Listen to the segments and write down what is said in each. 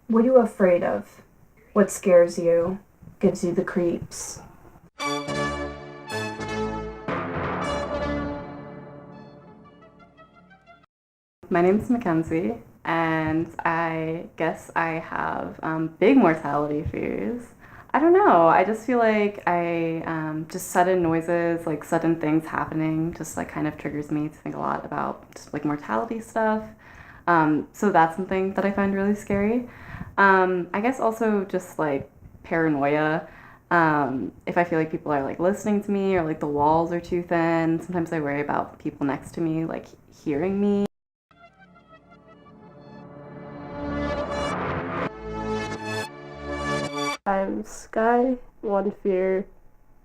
What are you afraid of? What scares you? Gives you the creeps? My name is Mackenzie, and I guess I have big mortality fears. I don't know. I just feel like just sudden noises, like sudden things happening, just like kind of triggers me to think a lot about just like mortality stuff. So that's something that I find really scary. I guess also just like paranoia. If I feel like people are like listening to me or like the walls are too thin, sometimes I worry about people next to me like hearing me. I'm Sky. One fear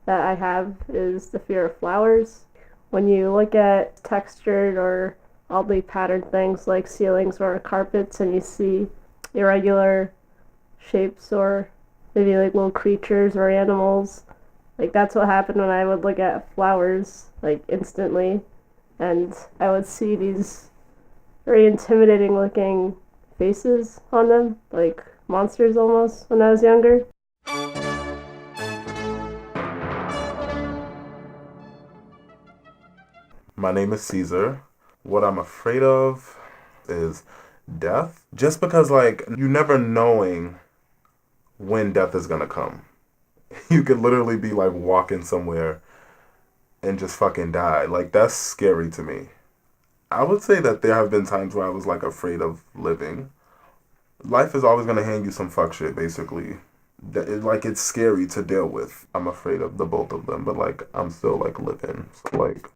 that I have is the fear of flowers. When you look at textured or oddly patterned things like ceilings or carpets and you see irregular shapes or maybe like little creatures or animals, like that's what happened when I would look at flowers like instantly, and I would see these very intimidating looking faces on them, like monsters almost when I was younger. My name is Caesar. What I'm afraid of is death. Just because, like, you never knowing when death is gonna come. You could literally be, like, walking somewhere and just fucking die. Like, that's scary to me. I would say that there have been times where I was, like, afraid of living. Life is always gonna hand you some fuck shit, basically. Like, it's scary to deal with. I'm afraid of the both of them, but, like, I'm still, like, living. So, like,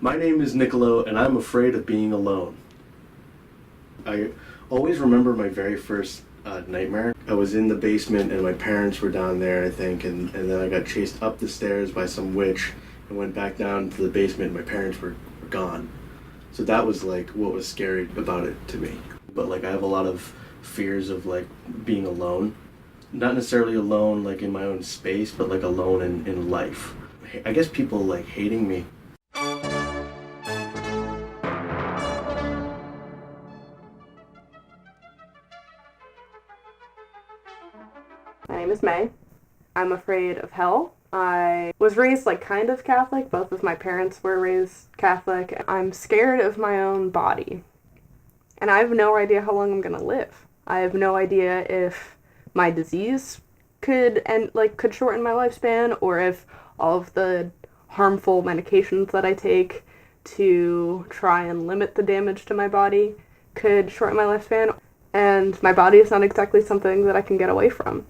My name is Niccolo, and I'm afraid of being alone. I always remember my very first nightmare. I was in the basement, and my parents were down there, I think, and then I got chased up the stairs by some witch and went back down to the basement. My parents were gone. So that was like what was scary about it to me. But like I have a lot of fears of like being alone. Not necessarily alone like in my own space, but like alone in life. I guess people like hating me. My name is May. I'm afraid of hell. I was raised like kind of Catholic. Both of my parents were raised Catholic. I'm scared of my own body. And I have no idea how long I'm going to live. I have no idea if my disease could shorten my lifespan, or if all of the harmful medications that I take to try and limit the damage to my body could shorten my lifespan. And my body is not exactly something that I can get away from.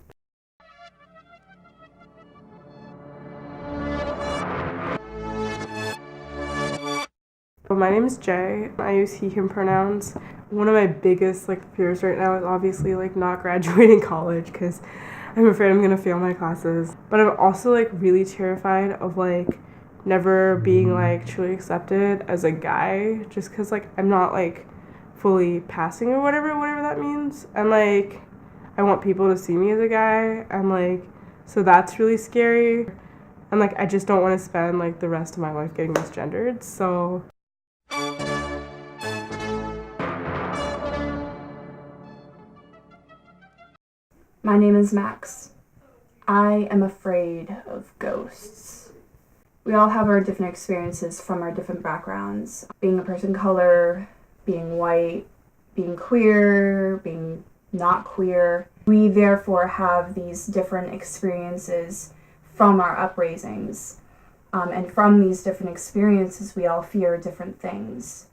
Well, my name is Jay. I use he, him pronouns. One of my biggest fears right now is obviously not graduating college because I'm afraid I'm gonna fail my classes. But I'm also really terrified of never being truly accepted as a guy just because I'm not fully passing or whatever that means. And I want people to see me as a guy, and so that's really scary. And I just don't want to spend the rest of my life getting misgendered. So My name is Max. I am afraid of ghosts. We all have our different experiences from our different backgrounds. Being a person of color, being white, being queer, being not queer. We therefore have these different experiences from our uprisings. And from these different experiences, we all fear different things.